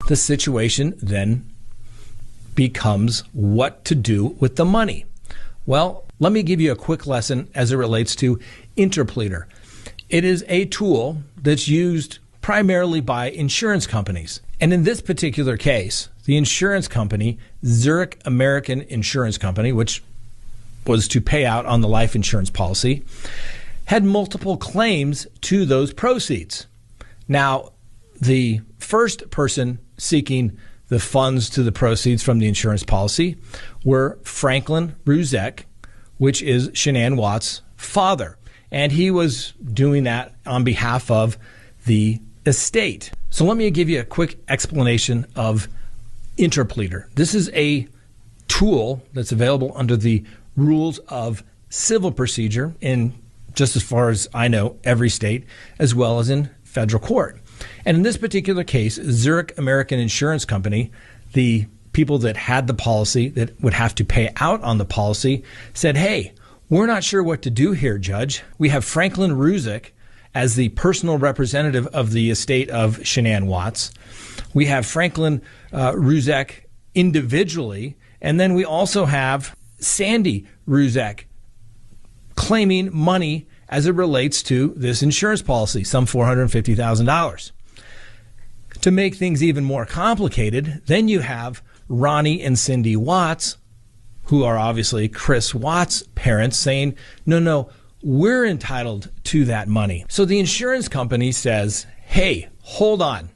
The situation then becomes what to do with the money. Well, let me give you a quick lesson as it relates to interpleader. It is a tool that's used primarily by insurance companies. And in this particular case, the insurance company, Zurich American Insurance Company, which was to pay out on the life insurance policy, had multiple claims to those proceeds. Now, the first person seeking the funds to the proceeds from the insurance policy were Franklin Ruzek, which is Shanann Watts' father. And he was doing that on behalf of the estate. So let me give you a quick explanation of interpleader. This is a tool that's available under the rules of civil procedure in, just as far as I know, every state, as well as in federal court. And in this particular case, Zurich American Insurance Company, the people that had the policy that would have to pay out on the policy, said, hey, we're not sure what to do here, Judge. We have Franklin Ruzek as the personal representative of the estate of Shanann Watts. We have Franklin Ruzek individually, and then we also have Sandy Ruzek claiming money as it relates to this insurance policy, some $450,000. To make things even more complicated, then you have Ronnie and Cindy Watts, who are obviously Chris Watts' parents, saying, no, we're entitled to that money. So the insurance company says, hey, hold on.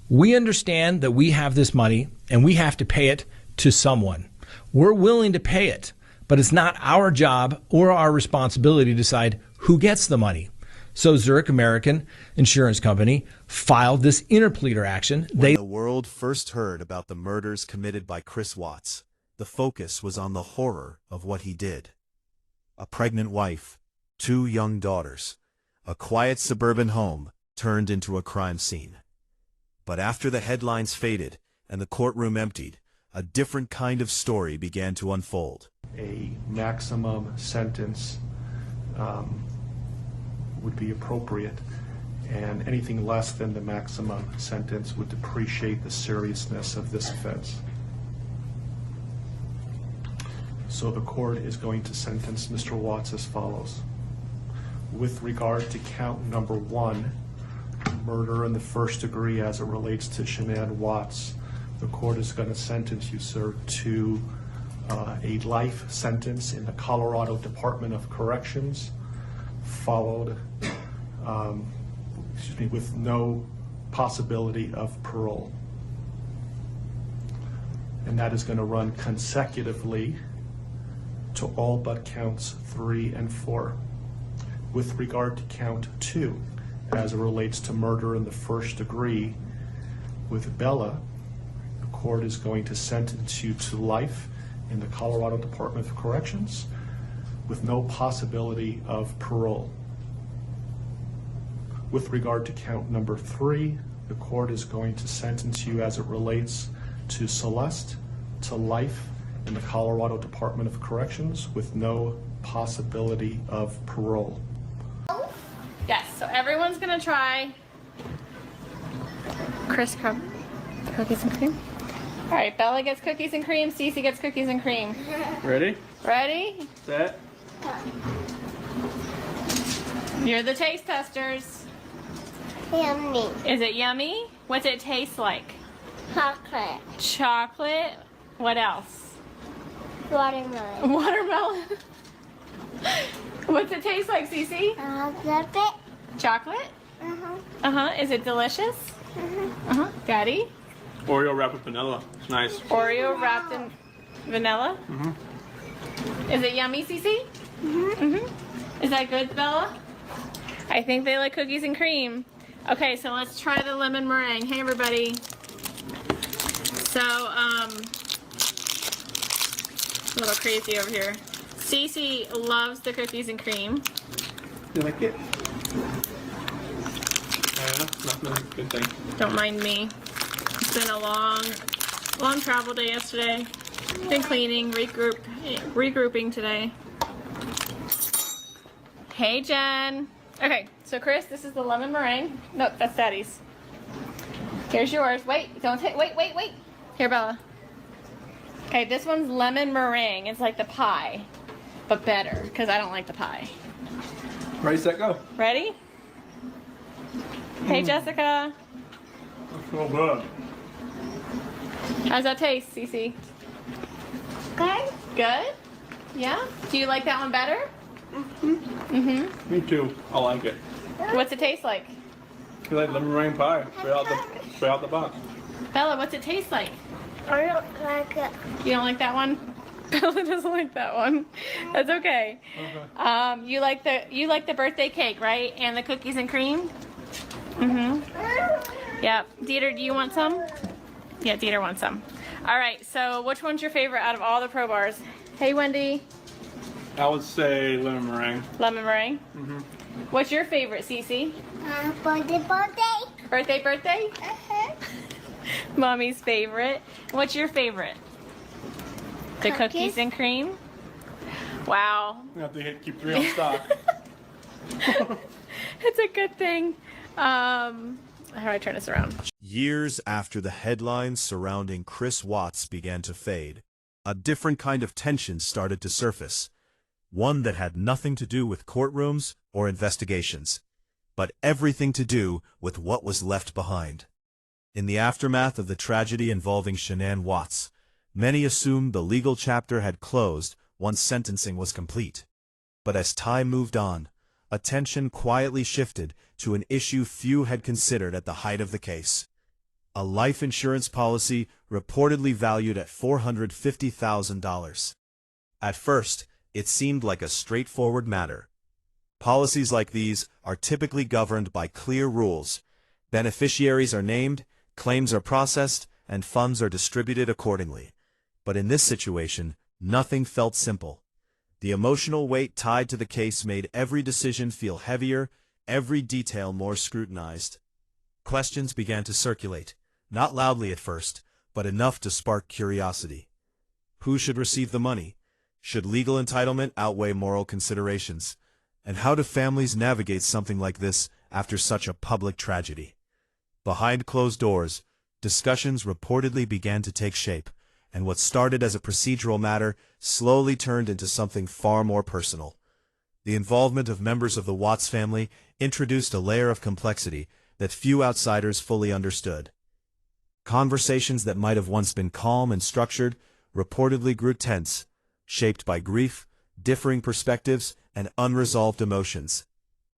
We understand that we have this money and we have to pay it to someone. We're willing to pay it, but it's not our job or our responsibility to decide who gets the money. So Zurich American Insurance Company filed this interpleader action. When the world first heard about the murders committed by Chris Watts, the focus was on the horror of what he did. A pregnant wife, 2 young daughters, a quiet suburban home turned into a crime scene. But after the headlines faded and the courtroom emptied, a different kind of story began to unfold. A maximum sentence would be appropriate, and anything less than the maximum sentence would depreciate the seriousness of this offense. So the court is going to sentence Mr. Watts as follows. With regard to count number 1, murder in the first degree as it relates to Shanann Watts, the court is going to sentence you, sir, to a life sentence in the Colorado Department of Corrections, followed with no possibility of parole. And that is going to run consecutively to all but counts 3 and 4. With regard to count 2, as it relates to murder in the first degree with Bella, the court is going to sentence you to life in the Colorado Department of Corrections with no possibility of parole. With regard to count number 3, the court is going to sentence you as it relates to Celeste to life in the Colorado Department of Corrections with no possibility of parole. Yes, so everyone's gonna try Chris cookies and cream. All right, Bella gets cookies and cream, Cece gets cookies and cream. Ready? Ready? Set. You're the taste testers. Yummy. Is it yummy? What's it taste like? Chocolate. Chocolate. What else? Watermelon. Watermelon. What's it taste like, Cece? Chocolate. Chocolate? Uh-huh. Is it delicious? Daddy? Oreo wrapped with vanilla. It's nice. Oreo wrapped in vanilla? Is it yummy, Cece? Is that good, Bella? I think they like cookies and cream. Okay, so let's try the lemon meringue. Hey, everybody. So, a little crazy over here. Cece loves the cookies and cream. You like it? Nothing. Good thing. Don't mind me. It's been a long travel day yesterday. Been cleaning, regrouping today. Hey, Jen. Okay, so Chris, this is the lemon meringue. No, that's Daddy's. Here's yours. Wait, don't take. Wait, wait, wait. Here, Bella. Okay, this one's lemon meringue. It's like the pie, but better because I don't like the pie. Ready, set, go. Ready? Hey, Jessica. That's so good. How's that taste, Cece? Good. Good? Yeah? Do you like that one better? Mm-hmm. Me too. I like it. What's it taste like? You like lemon meringue pie? Straight out the box. Bella, what's it taste like? I don't like it. You don't like that one? Bella doesn't like that one. That's okay. You like the birthday cake, right? And the cookies and cream? Mm-hmm. Yeah. Dieter, do you want some? Yeah, Dieter wants some. All right, so which one's your favorite out of all the Pro Bars? Hey, Wendy. I would say lemon meringue. Lemon meringue? Mm-hmm. What's your favorite, Cece? Birthday. Birthday? Mommy's favorite. What's your favorite? The cookies and cream? Wow. You have to keep 3 on stock. It's a good thing. How do I turn this around? Years after the headlines surrounding Chris Watts began to fade, a different kind of tension started to surface. One that had nothing to do with courtrooms or investigations, but everything to do with what was left behind. In the aftermath of the tragedy involving Shanann Watts, many assumed the legal chapter had closed once sentencing was complete. But as time moved on, attention quietly shifted to an issue few had considered at the height of the case. A life insurance policy reportedly valued at $450,000. At first, it seemed like a straightforward matter. Policies like these are typically governed by clear rules. Beneficiaries are named, claims are processed, and funds are distributed accordingly. But in this situation, nothing felt simple. The emotional weight tied to the case made every decision feel heavier, every detail more scrutinized. Questions began to circulate, not loudly at first, but enough to spark curiosity. Who should receive the money? Should legal entitlement outweigh moral considerations? And how do families navigate something like this after such a public tragedy? Behind closed doors, discussions reportedly began to take shape, and what started as a procedural matter slowly turned into something far more personal. The involvement of members of the Watts family introduced a layer of complexity that few outsiders fully understood. Conversations that might have once been calm and structured reportedly grew tense, shaped by grief, differing perspectives, and unresolved emotions.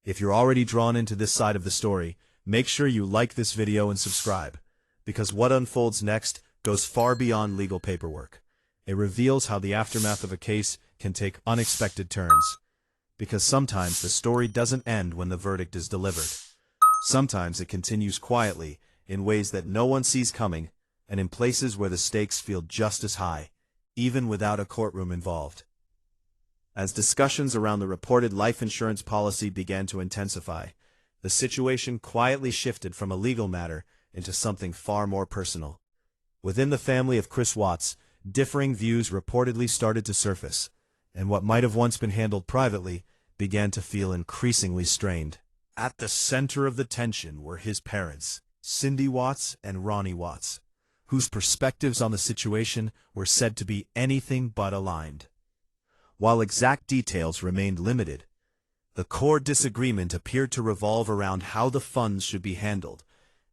If you're already drawn into this side of the story, make sure you like this video and subscribe, because what unfolds next goes far beyond legal paperwork. It reveals how the aftermath of a case can take unexpected turns. Because sometimes the story doesn't end when the verdict is delivered. Sometimes it continues quietly, in ways that no one sees coming, and in places where the stakes feel just as high, even without a courtroom involved. As discussions around the reported life insurance policy began to intensify, the situation quietly shifted from a legal matter into something far more personal. Within the family of Chris Watts, differing views reportedly started to surface, and what might have once been handled privately began to feel increasingly strained. At the center of the tension were his parents, Cindy Watts and Ronnie Watts, whose perspectives on the situation were said to be anything but aligned. While exact details remained limited, the core disagreement appeared to revolve around how the funds should be handled,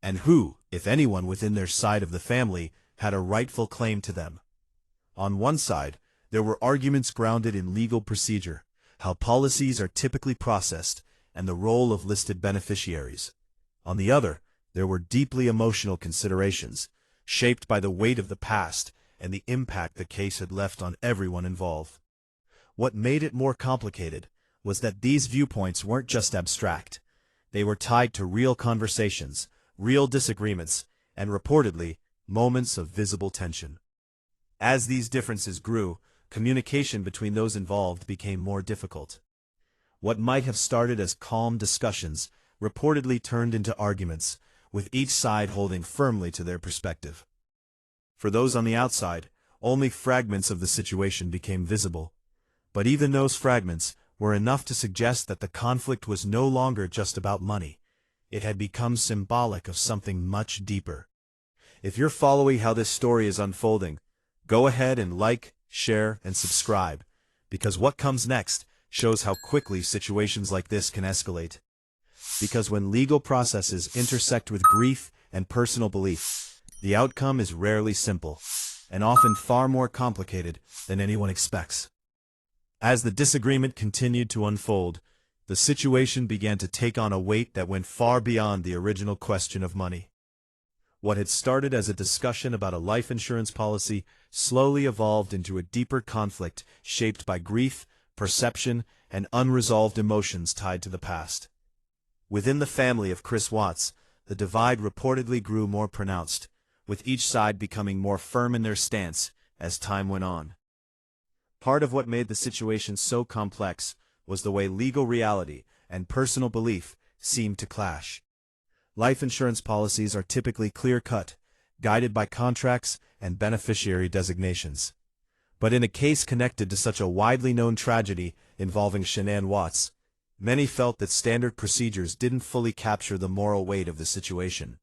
and who, if anyone within their side of the family, had a rightful claim to them. On one side, there were arguments grounded in legal procedure, how policies are typically processed, and the role of listed beneficiaries. On the other, there were deeply emotional considerations, shaped by the weight of the past and the impact the case had left on everyone involved. What made it more complicated was that these viewpoints weren't just abstract. They were tied to real conversations, real disagreements, and reportedly, moments of visible tension. As these differences grew, communication between those involved became more difficult. What might have started as calm discussions reportedly turned into arguments, with each side holding firmly to their perspective. For those on the outside, only fragments of the situation became visible. But even those fragments were enough to suggest that the conflict was no longer just about money. It had become symbolic of something much deeper. If you're following how this story is unfolding, go ahead and like, share, and subscribe, because what comes next shows how quickly situations like this can escalate. Because when legal processes intersect with grief and personal belief, the outcome is rarely simple, and often far more complicated than anyone expects. As the disagreement continued to unfold, the situation began to take on a weight that went far beyond the original question of money. What had started as a discussion about a life insurance policy slowly evolved into a deeper conflict shaped by grief, perception, and unresolved emotions tied to the past. Within the family of Chris Watts, the divide reportedly grew more pronounced, with each side becoming more firm in their stance as time went on. Part of what made the situation so complex was the way legal reality and personal belief seemed to clash. Life insurance policies are typically clear-cut, guided by contracts and beneficiary designations. But in a case connected to such a widely known tragedy involving Shanann Watts, many felt that standard procedures didn't fully capture the moral weight of the situation.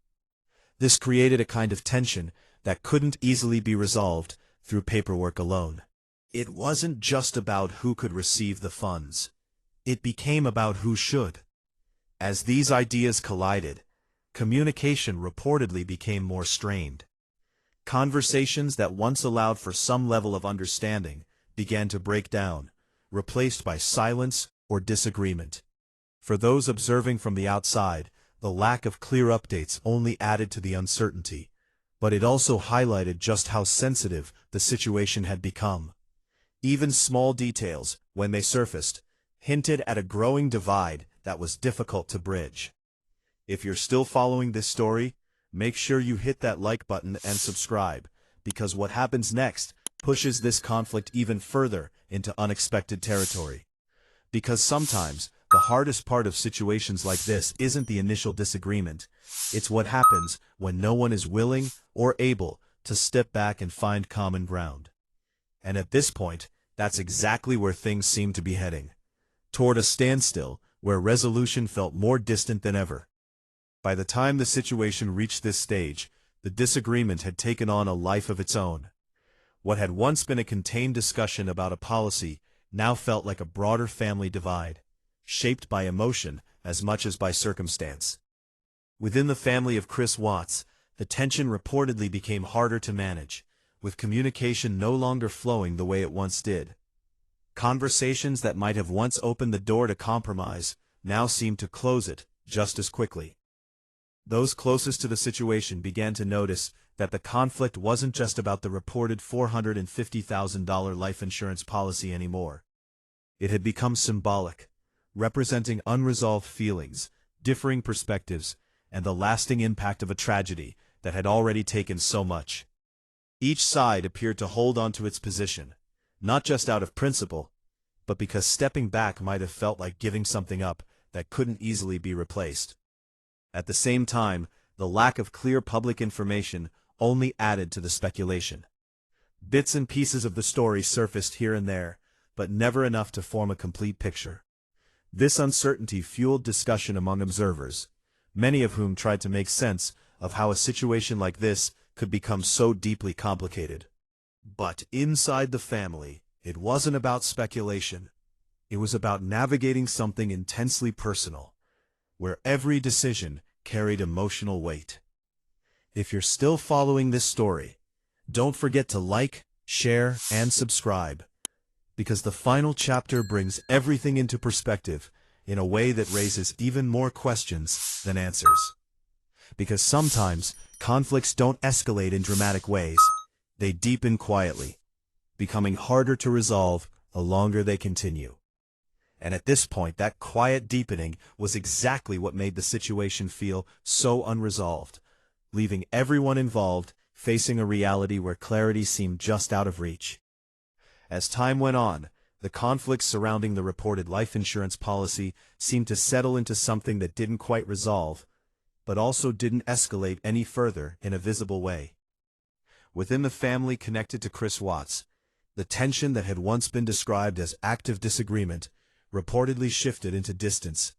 This created a kind of tension that couldn't easily be resolved through paperwork alone. It wasn't just about who could receive the funds. It became about who should. As these ideas collided, communication reportedly became more strained. Conversations that once allowed for some level of understanding began to break down, replaced by silence or disagreement. For those observing from the outside, the lack of clear updates only added to the uncertainty, but it also highlighted just how sensitive the situation had become. Even small details, when they surfaced, hinted at a growing divide that was difficult to bridge. If you're still following this story, make sure you hit that like button and subscribe, because what happens next pushes this conflict even further into unexpected territory. Because sometimes, the hardest part of situations like this isn't the initial disagreement, it's what happens when no one is willing or able to step back and find common ground. And at this point, that's exactly where things seem to be heading. Toward a standstill, where resolution felt more distant than ever. By the time the situation reached this stage, the disagreement had taken on a life of its own. What had once been a contained discussion about a policy now felt like a broader family divide, shaped by emotion as much as by circumstance. Within the family of Chris Watts, the tension reportedly became harder to manage, with communication no longer flowing the way it once did. Conversations that might have once opened the door to compromise now seemed to close it just as quickly. Those closest to the situation began to notice that the conflict wasn't just about the reported $450,000 life insurance policy anymore. It had become symbolic, representing unresolved feelings, differing perspectives, and the lasting impact of a tragedy that had already taken so much. Each side appeared to hold on to its position, not just out of principle, but because stepping back might have felt like giving something up that couldn't easily be replaced. At the same time, the lack of clear public information only added to the speculation. Bits and pieces of the story surfaced here and there, but never enough to form a complete picture. This uncertainty fueled discussion among observers, many of whom tried to make sense of how a situation like this could become so deeply complicated. But inside the family, it wasn't about speculation. It was about navigating something intensely personal, where every decision carried emotional weight. If you're still following this story, don't forget to like, share, and subscribe, because the final chapter brings everything into perspective in a way that raises even more questions than answers. Because sometimes, conflicts don't escalate in dramatic ways. They deepen quietly, becoming harder to resolve the longer they continue. And at this point, that quiet deepening was exactly what made the situation feel so unresolved, leaving everyone involved facing a reality where clarity seemed just out of reach. As time went on, the conflicts surrounding the reported life insurance policy seemed to settle into something that didn't quite resolve, but also didn't escalate any further in a visible way. Within the family connected to Chris Watts, the tension that had once been described as active disagreement reportedly shifted into distance.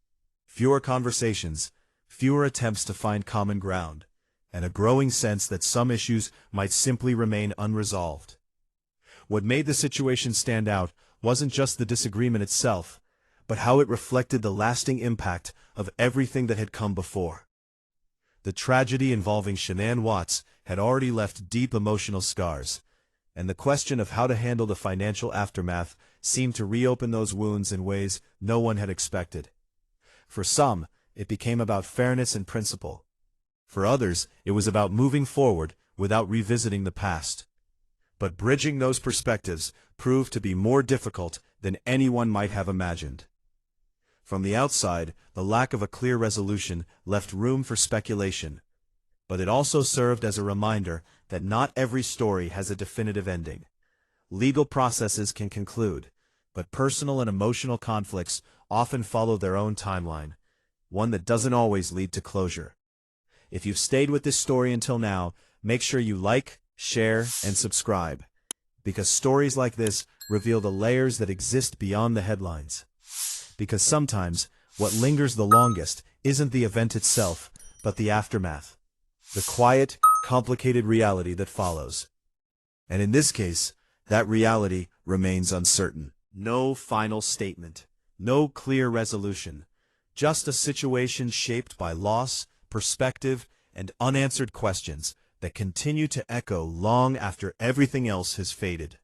Fewer conversations, fewer attempts to find common ground, and a growing sense that some issues might simply remain unresolved. What made the situation stand out wasn't just the disagreement itself, but how it reflected the lasting impact of everything that had come before. The tragedy involving Shanann Watts had already left deep emotional scars, and the question of how to handle the financial aftermath seemed to reopen those wounds in ways no one had expected. For some, it became about fairness and principle. For others, it was about moving forward without revisiting the past. But bridging those perspectives proved to be more difficult than anyone might have imagined. From the outside, the lack of a clear resolution left room for speculation, but it also served as a reminder that not every story has a definitive ending. Legal processes can conclude, but personal and emotional conflicts often follow their own timeline, one that doesn't always lead to closure. If you've stayed with this story until now, make sure you like, share, and subscribe, because stories like this reveal the layers that exist beyond the headlines. Because sometimes, what lingers the longest isn't the event itself, but the aftermath, the quiet, complicated reality that follows. And in this case, that reality remains uncertain. No final statement, no clear resolution, just a situation shaped by loss, perspective, and unanswered questions that continue to echo long after everything else has faded.